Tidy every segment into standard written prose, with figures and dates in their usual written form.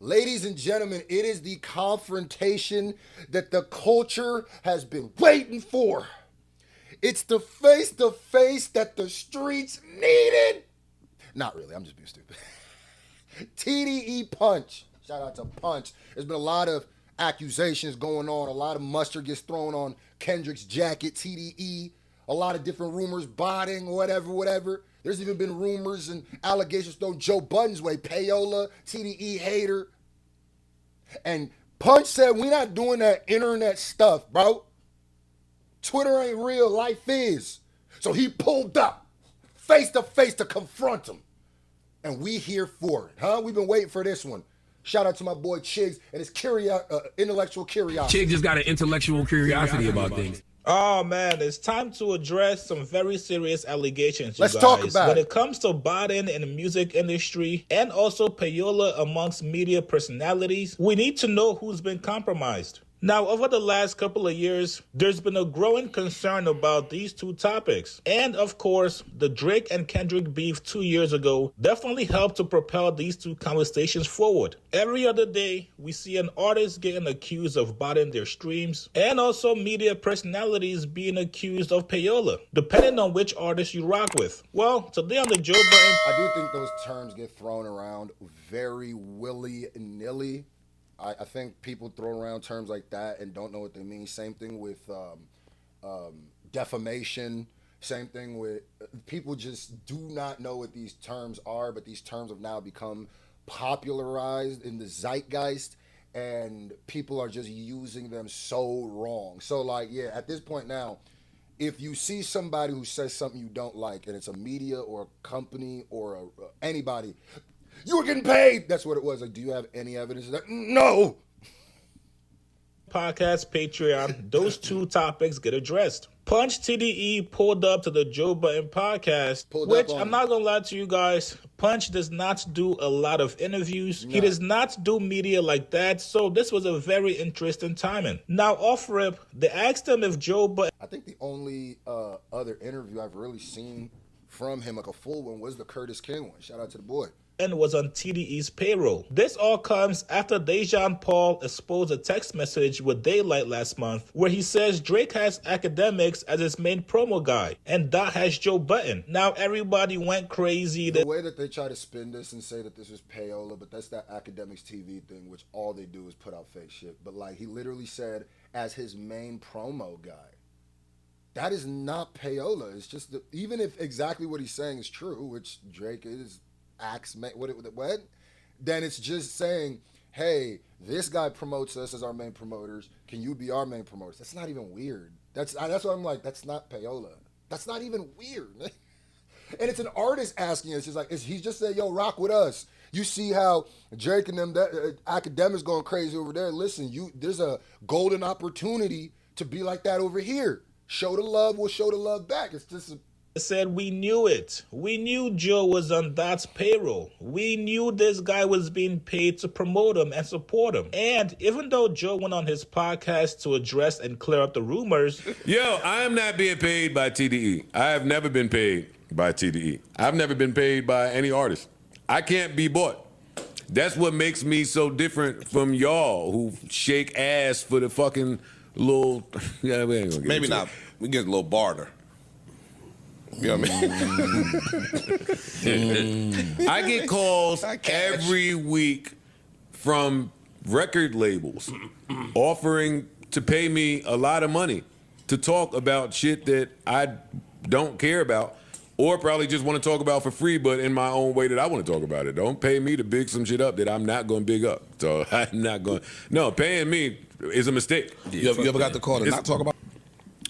Ladies and gentlemen, it is the confrontation that the culture has been waiting for. It's the face-to-face that the streets needed. Not really, I'm just being stupid. TDE Punch. Shout out to Punch. There's been a lot of accusations going on. A lot of mustard gets thrown on Kendrick's jacket, TDE. A lot of different rumors, botting, whatever. There's even been rumors and allegations thrown Joe Budden's way. Payola, TDE hater. And Punch said, we not doing that internet stuff, bro. Twitter ain't real, life is. So he pulled up, face to face to confront him. And we here for it, huh? We've been waiting for this one. Shout out to my boy Chigs and his intellectual curiosity. Chig just got an intellectual curiosity about things. Oh man, it's time to address some very serious allegations, you Let's guys. talk about when it. it comes to Budden in the music industry and also payola amongst media personalities, we need to know who's been compromised. Now, over the last couple of years, there's been a growing concern about these two topics. And of course, the Drake and Kendrick beef 2 years ago definitely helped to propel these two conversations forward. Every other day, we see an artist getting accused of botting their streams and also media personalities being accused of payola, depending on which artist you rock with. Well, today on the Joe Budden... I do think those terms get thrown around very willy-nilly. I think people throw around terms like that and don't know what they mean. Same thing with defamation. Same thing with people just do not know what these terms are, but these terms have now become popularized in the zeitgeist, and people are just using them so wrong. So, like, yeah, at this point now, if you see somebody who says something you don't like, and it's a media or a company or anybody, you were getting paid. That's what it was. Like, do you have any evidence of that? No. Podcast, Patreon, those two topics get addressed. Punch TDE pulled up to the Joe Budden podcast, which I'm not going to lie to you guys, Punch does not do a lot of interviews. No. He does not do media like that, so this was a very interesting timing. Now, off rip, they asked him if Joe Budden... I think the only other interview I've really seen from him, like a full one, was the Curtis King one. Shout out to the boy. And was on TDE's payroll. This all comes after Dejan Paul exposed a text message with Daylight last month where he says Drake has academics as his main promo guy and that has Joe Budden. Now everybody went crazy. The way that they try to spin this and say that this is payola, but that's that academics TV thing, which all they do is put out fake shit. But like, he literally said as his main promo guy. That is not payola. It's just even if exactly what he's saying is true, which Drake is what? Then it's just saying, hey, this guy promotes us as our main promoters. Can you be our main promoters? That's not even weird. That's what I'm like. That's not payola. That's not even weird. And it's an artist asking us. It's like he's just saying, yo, rock with us. You see how Drake and them academics going crazy over there. Listen, there's a golden opportunity to be like that over here. Show the love, we'll show the love back. It's just said we knew it. We knew Joe was on Dot's payroll. We knew this guy was being paid to promote him and support him. And even though Joe went on his podcast to address and clear up the rumors... Yo, I am not being paid by TDE. I have never been paid by TDE. I've never been paid by any artist. I can't be bought. That's what makes me so different from y'all who shake ass for the fucking little... Yeah, we ain't gonna get maybe not. We get a little barter. You know what I mean? I get calls every week from record labels offering to pay me a lot of money to talk about shit that I don't care about or probably just want to talk about for free, but in my own way that I want to talk about it. Don't pay me to big some shit up that I'm not going to big up. So I'm not going. No, paying me is a mistake. You ever got the call to not talk about?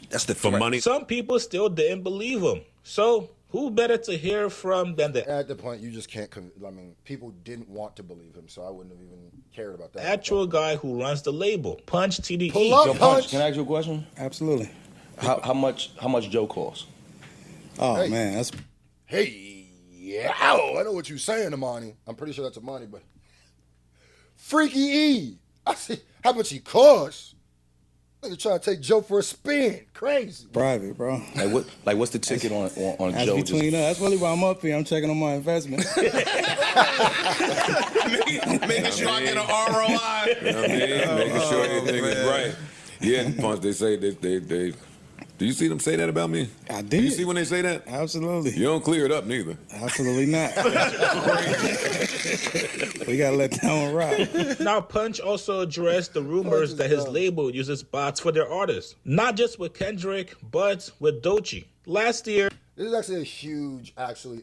That's the for money. Some people still didn't believe him. So who better to hear from than the... At the point, you just can't... I mean, people didn't want to believe him, so I wouldn't have even cared about that. Actual guy who runs the label, Punch TDE. Pull up, Yo, Punch. Can I ask you a question? Absolutely. How much Joe costs? Oh, Hey. man, that's... Hey, yeah. I know what you're saying, Amani. I'm pretty sure that's Amani, but... Freaky E. I see how much he costs. Nigga trying to take Joe for a spin. Crazy. private, bro. What's the ticket on That's Joe? between us. That's really why I'm up here. I'm checking on my investment. Nigga Making sure I get an ROI. You know what I mean? Making sure everything is man. right. Yeah, Punch, they say they do you see them say that about me? I did. Do you see when they say that? Absolutely. You don't clear it up neither. Absolutely not. We gotta let that one rock. Now, Punch also addressed the rumors that his label uses bots for their artists. Not just with Kendrick, but with Doechii. Last year, This is actually a huge,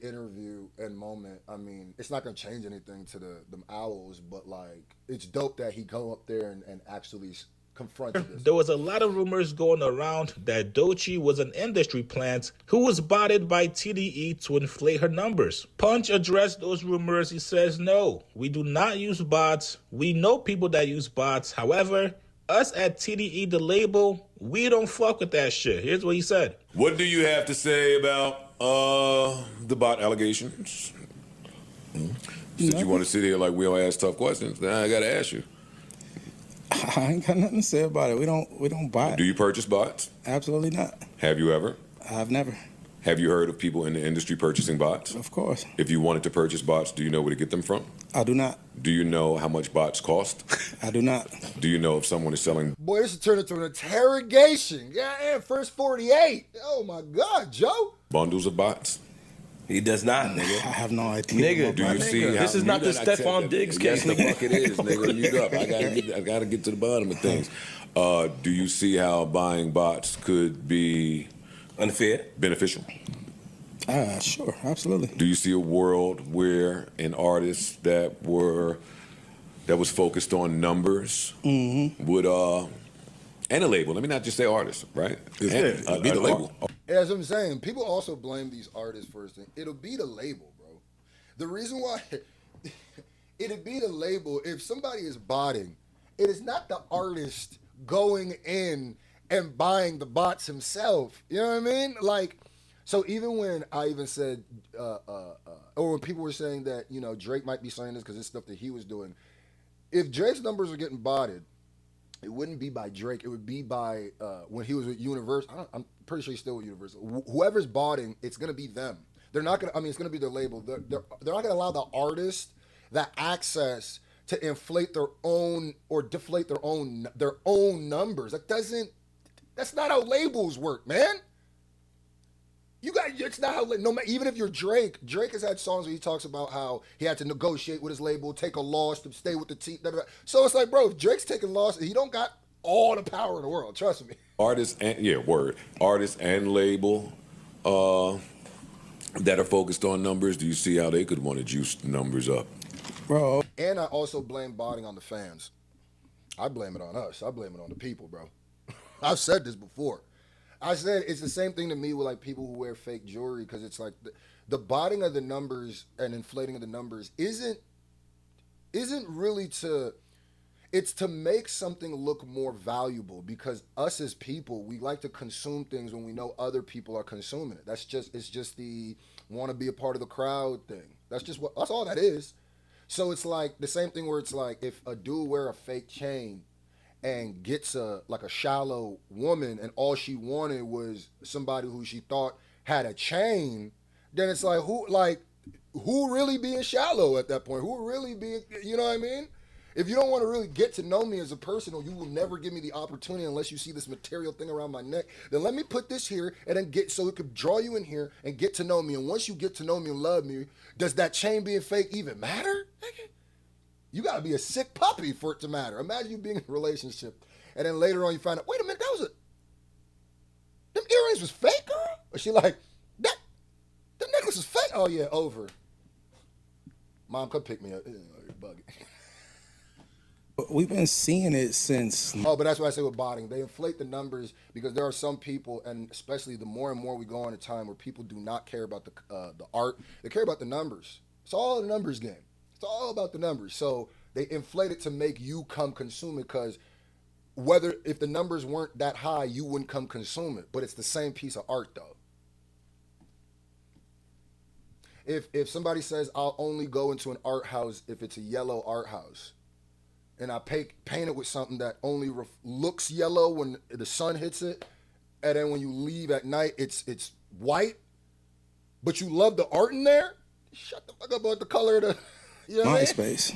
interview and moment. I mean, it's not gonna change anything to them owls, but like, it's dope that he go up there and actually confronted this. there was a lot of rumors going around that Doechii was an industry plant who was botted by TDE to inflate her numbers. Punch addressed those rumors. He says, no, we do not use bots. We know people that use bots. However, us at TDE, the label, we don't fuck with that shit. Here's what he said. What do you have to say about the bot allegations? Since you want to sit here like we don't ask tough questions, then I gotta ask you. I ain't got nothing to say about it. We don't buy Do it. you purchase bots? Absolutely not. Have you ever? I've never. Have you heard of people in the industry purchasing bots? Of course. If you wanted to purchase bots, do you know where to get them from? I do not. Do you know how much bots cost? I do not. Do you know if someone is selling Boy, this has turned into an interrogation. Yeah, first 48. Oh my God, Joe. bundles of bots? He does not, I nigga. have no idea. Nigga, Do you see how this is not the mute up? Stephon Diggs Yes, case, the nigga. fuck it is, nigga. Mute up. I gotta get to the bottom of things. Do you see how buying bots could be Unfair. beneficial? Sure, absolutely. Do you see a world where an artist that was focused on numbers would and a label? Let me not just say artist, right? Be the label. As I'm saying, people also blame these artists for this thing. It'll be the label, bro. The reason why it'd be the label, if somebody is botting, it is not the artist going in and buying the bots himself. You know what I mean? Like, so even when I even said, or when people were saying that, you know, Drake might be saying this because it's stuff that he was doing. If Drake's numbers are getting botted, it wouldn't be by Drake. It would be by when he was with Universal. I'm pretty sure he's still with Universal. Whoever's botting, it's gonna be them. They're not gonna. I mean, it's gonna be their label. They're not gonna allow the artist that access to inflate their own or deflate their own numbers. That's not how labels work, man. It's not how, even if you're Drake has had songs where he talks about how he had to negotiate with his label, take a loss to stay with the team. So it's like, bro, if Drake's taking losses, he don't got all the power in the world. Trust me. Artists and label that are focused on numbers. Do you see how they could want to juice the numbers up? Bro, And I also blame botting on the fans. I blame it on us. I blame it on the people, bro. I've said this before. I said it's the same thing to me with like people who wear fake jewelry, because it's like the botting of the numbers and inflating of the numbers isn't really it's to make something look more valuable, because us as people, we like to consume things when we know other people are consuming it. It's just the want to be a part of the crowd thing. That's all that is. So it's like the same thing where it's like if a dude wear a fake chain and gets a shallow woman and all she wanted was somebody who she thought had a chain, then it's like who really being shallow at that point? Who really being, you know what I mean? If you don't want to really get to know me as a person, or you will never give me the opportunity unless you see this material thing around my neck, then let me put this here and then so it could draw you in here and get to know me. And once you get to know me and love me, does that chain being fake even matter? You gotta be a sick puppy for it to matter. Imagine you being in a relationship and then later on you find out, wait a minute, them earrings was fake, girl? Or she like, that necklace is fake? Oh yeah, over. Mom, come pick me up. You're bugging. we've been seeing it since. Oh, but that's what I say with botting. They inflate the numbers because there are some people, and especially the more and more we go on a time where people do not care about the art, they care about the numbers. It's all a numbers game. It's all about the numbers. So they inflate it to make you come consume it, because if the numbers weren't that high, you wouldn't come consume it. But it's the same piece of art, though. If somebody says, I'll only go into an art house if it's a yellow art house, and I paint it with something that only looks yellow when the sun hits it, and then when you leave at night, it's white, but you love the art in there, shut the fuck up about the color of the... You know what I mean? MySpace.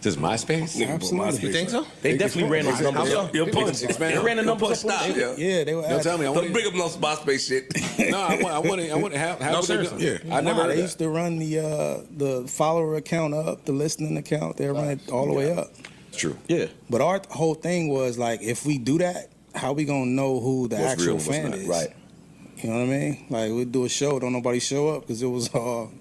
Just MySpace? Absolutely. You think so? They definitely ran those numbers. Your punch. They ran the numbers. Stop. Yeah, they were. Don't tell me. I Don't want bring up no MySpace shit. No, I want to have No, what they do. seriously. I never heard They that. used to run the follower account up, the listening account. They run it all the way up. It's true. Yeah. But our whole thing was like, if we do that, how we gonna know who the What's actual real and what's fan not. is? Right. You know what I mean? Like we'd do a show, don't nobody show up because it was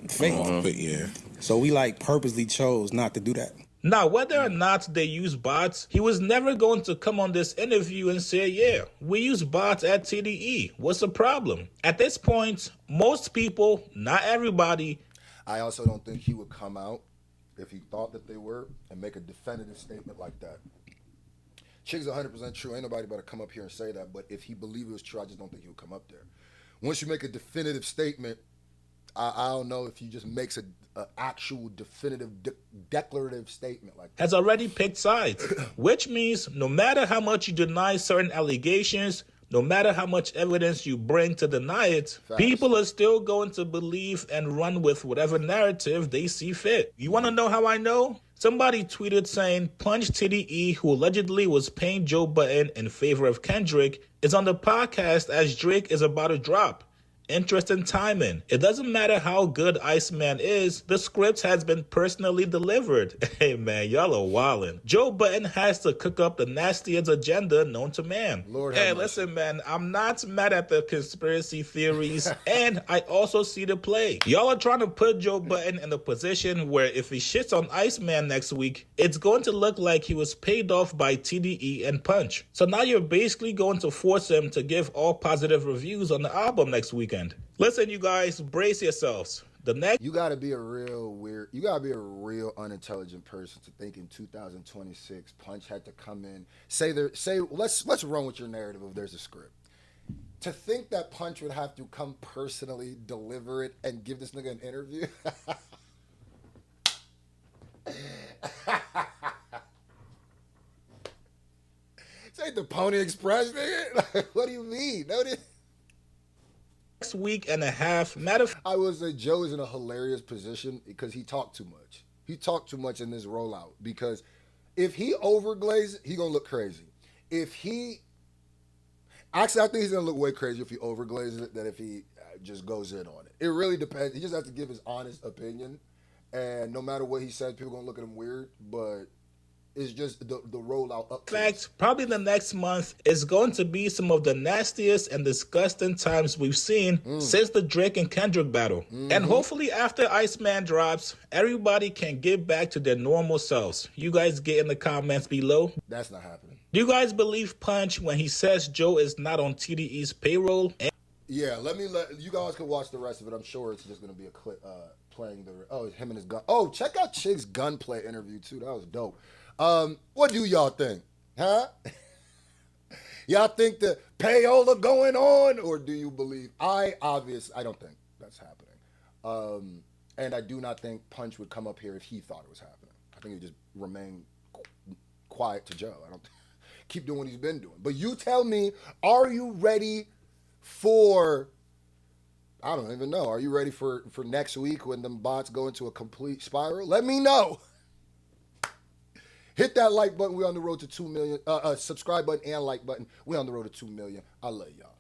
fake. But yeah. So we like purposely chose not to do that. Now, whether or not they use bots, he was never going to come on this interview and say, yeah, we use bots at TDE. What's the problem? At this point, most people, not everybody, I also don't think he would come out if he thought that they were and make a definitive statement like that. Chig's 100% true. Ain't nobody better come up here and say that. But if he believed it was true, I just don't think he would come up there. Once you make a definitive statement, I don't know if he just makes an actual definitive declarative statement like that. has already picked sides, which means no matter how much you deny certain allegations, no matter how much evidence you bring to deny it, people are still going to believe and run with whatever narrative they see fit. You want to know how I know? Somebody tweeted saying Punch TDE, who allegedly was paying Joe Budden in favor of Kendrick, is on the podcast as Drake is about to drop. Interesting timing. It doesn't matter how good Iceman is, the script has been personally delivered. Hey man, y'all are wildin'. Joe Budden has to cook up the nastiest agenda known to man. Lord hey, have mercy. listen man, I'm not mad at the conspiracy theories, and I also see the play. Y'all are trying to put Joe Budden in a position where if he shits on Iceman next week, it's going to look like he was paid off by TDE and Punch. So now you're basically going to force him to give all positive reviews on the album next weekend. Listen, you guys, brace yourselves. The next You gotta be a real unintelligent person to think in 2026 Punch had to come in, let's run with your narrative of there's a script. To think that Punch would have to come personally deliver it and give this nigga an interview. This ain't the Pony Express, nigga. What do you mean? week and a half, matter of I will say Joe is in a hilarious position because he talked too much. He talked too much in this rollout because if he overglazes, he gonna look crazy. Actually, I think he's gonna look way crazier if he overglazes it than if he just goes in on it. It really depends. He just has to give his honest opinion, and no matter what he says, people gonna look at him weird. But it's just the rollout up. fact, probably the next month is going to be some of the nastiest and disgusting times we've seen since the Drake and Kendrick battle. And hopefully after Iceman drops, everybody can get back to their normal selves. You guys get in the comments below. That's not happening. Do you guys believe Punch when he says Joe is not on TDE's payroll? Yeah, let you guys can watch the rest of it. I'm sure it's just gonna be a clip playing him and his gun. Oh, check out Chig's gunplay interview too. That was dope. What do y'all think? Huh? Y'all think the payola going on, or do you believe? I don't think that's happening. And I do not think Punch would come up here if he thought it was happening. I think he'd just remain quiet to Joe. I don't keep doing what he's been doing. But you tell me, are you ready for? I don't even know. Are you ready for next week when them bots go into a complete spiral? Let me know. Hit that like button. We're on the road to 2 million. Subscribe button and like button. We're on the road to 2 million. I love y'all.